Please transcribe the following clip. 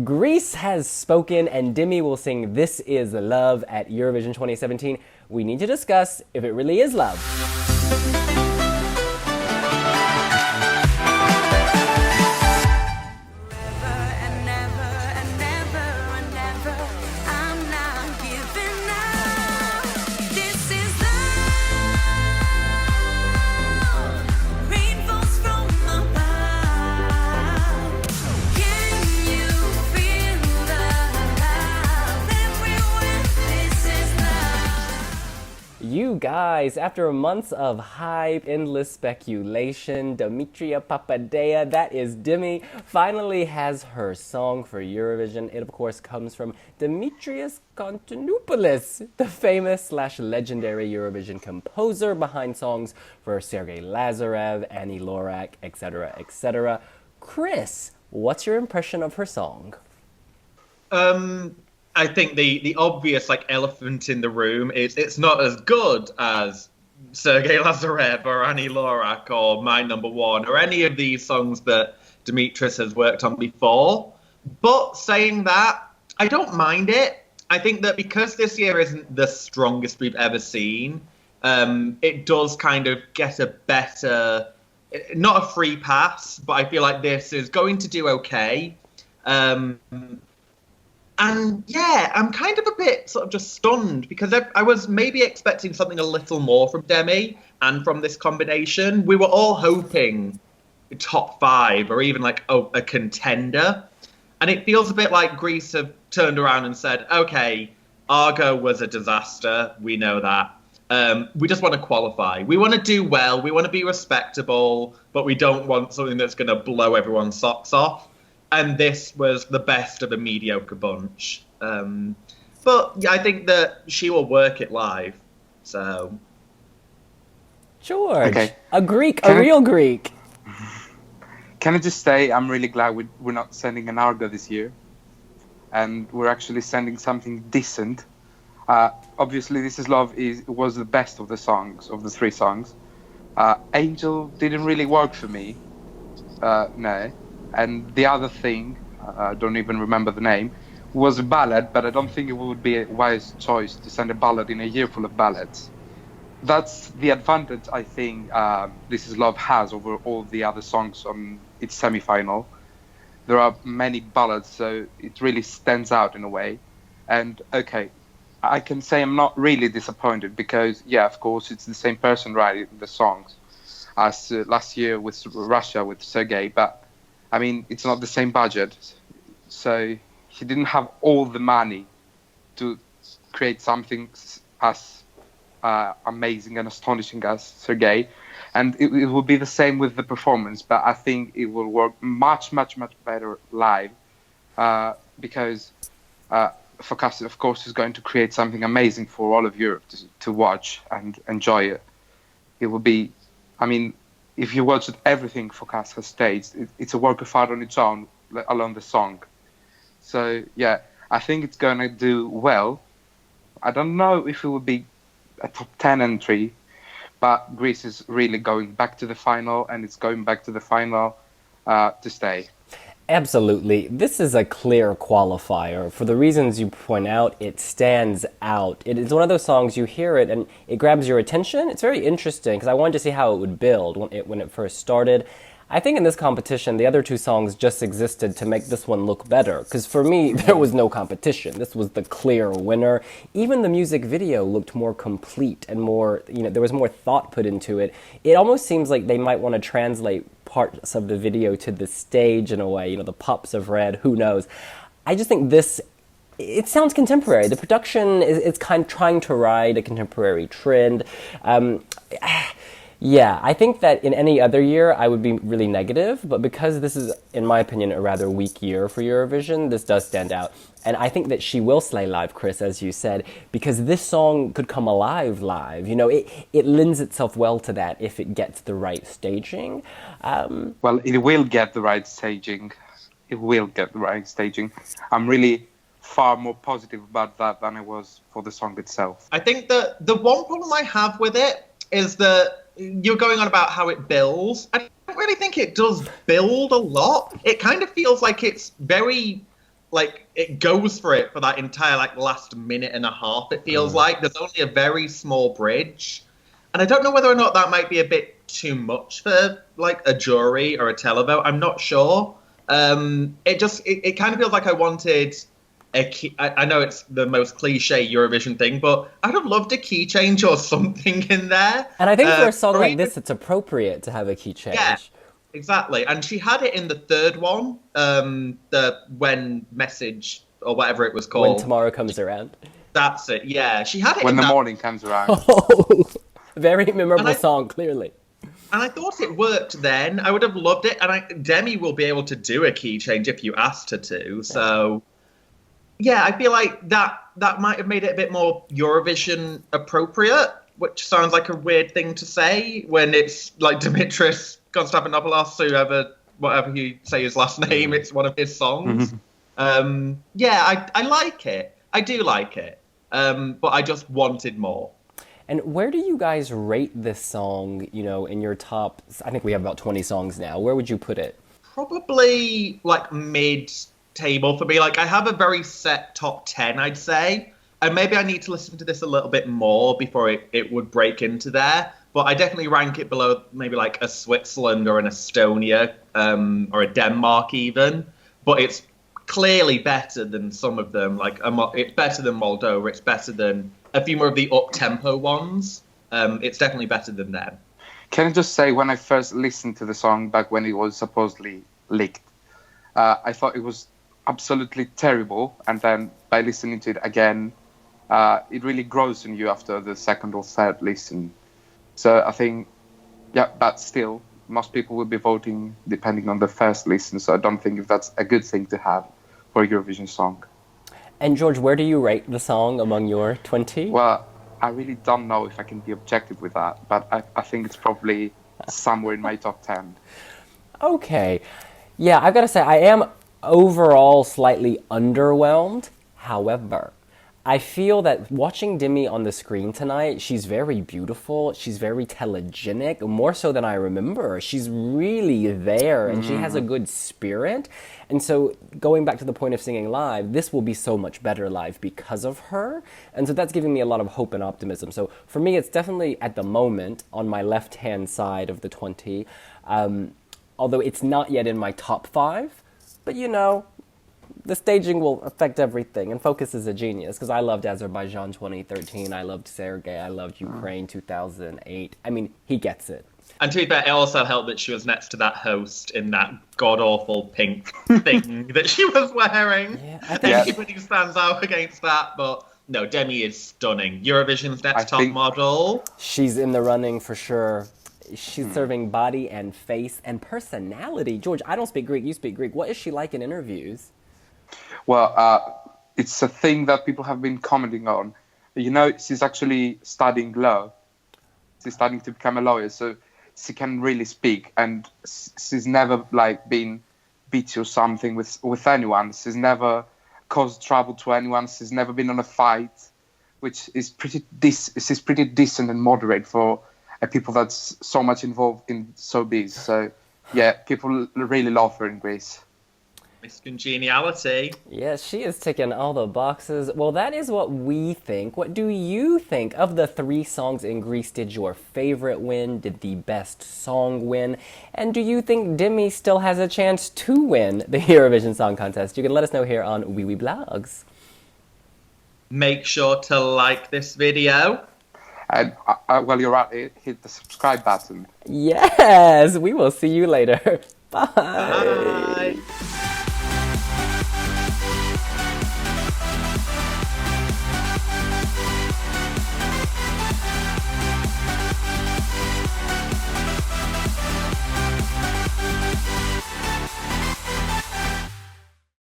Greece has spoken, and Demi will sing This Is Love at Eurovision 2017. We need to discuss if it really is love. You guys, after months of hype, endless speculation, Demetria Papadea, that is Demi, finally has her song for Eurovision. It, of course, comes from Demetrios Konstantinopoulos, the famous/legendary Eurovision composer behind songs for Sergei Lazarev, Annie Lorak, etc., etc. Chris, what's your impression of her song? I think the obvious elephant in the room is it's not as good as Sergei Lazarev or Annie Lorak or My Number One or any of these songs that Demetrius has worked on before. But saying that, I don't mind it. I think that because this year isn't the strongest we've ever seen, it does kind of get a better, not a free pass, but I feel like this is going to do okay. And yeah, I'm kind of a bit sort of just stunned because I was maybe expecting something a little more from Demi and from this combination. We were all hoping top 5 or even a contender. And it feels a bit like Greece have turned around and said, okay, Argo was a disaster. We know that. We just want to qualify. We want to do well. We want to be respectable, but we don't want something that's going to blow everyone's socks off. And this was the best of a mediocre bunch. But yeah, I think that she will work it live. So. George, okay. A real Greek. Can I just say I'm really glad we're not sending an Argo this year. And we're actually sending something decent. Obviously, This Is Love was the best of the songs, of the 3 songs. Angel didn't really work for me. No. And the other thing, I don't even remember the name, was a ballad, but I don't think it would be a wise choice to send a ballad in a year full of ballads. That's the advantage I think This Is Love has over all the other songs on its semi-final. There are many ballads, so it really stands out in a way. And okay, I can say I'm not really disappointed because, yeah, of course, it's the same person writing the songs as last year with Russia, with Sergei, but I mean, it's not the same budget, so he didn't have all the money to create something as amazing and astonishing as Sergei. And it will be the same with the performance, but I think it will work much, much, much better live because Fokas, of course, is going to create something amazing for all of Europe to watch and enjoy it. It will be, I mean, if you watch everything Fokas has staged, it's a work of art on its own, along the song. So, yeah, I think it's going to do well. I don't know if it will be a top 10 entry, but Greece is really going back to the final, and it's going back to the final to stay. Absolutely. This is a clear qualifier. For the reasons you point out, it stands out. It is one of those songs you hear it and it grabs your attention. It's very interesting because I wanted to see how it would build when it first started. I think in this competition, the other 2 songs just existed to make this one look better. Because for me, there was no competition. This was the clear winner. Even the music video looked more complete and more, there was more thought put into it. It almost seems like they might want to translate parts of the video to the stage in a way, the pops of red, who knows. I just think it sounds contemporary. The production is kind of trying to ride a contemporary trend. Yeah, I think that in any other year I would be really negative, but because this is, in my opinion, a rather weak year for Eurovision, this does stand out. And I think that she will slay live, Chris, as you said, because this song could come alive live. It lends itself well to that if it gets the right staging. Well, it will get the right staging. It will get the right staging. I'm really far more positive about that than I was for the song itself. I think that the one problem I have with it is that you're going on about how it builds. I don't really think it does build a lot. It kind of feels like it's very like it goes for it for that entire like last minute and a half. It feels like there's only a very small bridge, and I don't know whether or not that might be a bit too much for like a jury or a televote. I'm not sure. It kind of feels like I wanted a key. I know it's the most cliche Eurovision thing, but I'd have loved a key change or something in there. And I think for a song like this, it's appropriate to have a key change. Yeah, exactly. And she had it in the third one, the When Message or whatever it was called. When Tomorrow Comes Around. That's it. Yeah, she had it When in the that. morning comes around. Oh, very memorable song, clearly. And I thought it worked then. I would have loved it. And Demi will be able to do a key change if you asked her to. So, yeah, I feel like that might have made it a bit more Eurovision appropriate, which sounds like a weird thing to say when it's like Dimitris Konstantinopoulos, whatever you say his last name, it's one of his songs. Yeah, I like it. I do like it. But I just wanted more. And where do you guys rate this song, in your top, I think we have about 20 songs now. Where would you put it? Probably like mid-table for me. Like I have a very set top 10, I'd say. And maybe I need to listen to this a little bit more before it would break into there. But I definitely rank it below maybe like a Switzerland or an Estonia or a Denmark even. But it's clearly better than some of them. Like it's better than Moldova. It's better than a few more of the up-tempo ones. It's definitely better than them. Can I just say, when I first listened to the song back when it was supposedly leaked, I thought it was absolutely terrible. And then by listening to it again, it really grows on you after the second or third listen. So I think, but still, most people will be voting depending on the first listen. So I don't think if that's a good thing to have for a Eurovision song. And George, where do you rate the song among your 20? Well, I really don't know if I can be objective with that, but I think it's probably somewhere in my top 10. Okay. Yeah, I've got to say, I am overall slightly underwhelmed. However, I feel that watching Demi on the screen tonight, she's very beautiful, she's very telegenic, more so than I remember. She's really there, and she has a good spirit. And so, going back to the point of singing live, this will be so much better live because of her. And so that's giving me a lot of hope and optimism. So for me, it's definitely, at the moment, on my left-hand side of the 20, although it's not yet in my top 5. But the staging will affect everything, and Focus is a genius, because I loved Azerbaijan 2013, I loved Sergei, I loved Ukraine 2008. I mean, he gets it. And to be fair, it also helped that she was next to that host in that god-awful pink thing that she was wearing. Yeah, I think Everybody stands out against that, but no, Demi is stunning. Eurovision's next top model. She's in the running for sure. She's serving body and face and personality. George, I don't speak Greek, you speak Greek. What is she like in interviews? Well, it's a thing that people have been commenting on. She's actually studying law. She's studying to become a lawyer, so she can really speak. And she's never been bitchy or something with anyone. She's never caused trouble to anyone. She's never been on a fight, which is she's pretty decent and moderate for people that's so much involved in showbiz. So, yeah, people really love her in Greece. Miss Congeniality. Yes, she is ticking all the boxes. Well, that is what we think. What do you think? Of the 3 songs in Greece, did your favorite win? Did the best song win? And do you think Demi still has a chance to win the Eurovision Song Contest? You can let us know here on wiwibloggs. Make sure to like this video. And while you're at it, hit the subscribe button. Yes, we will see you later. Bye. Bye.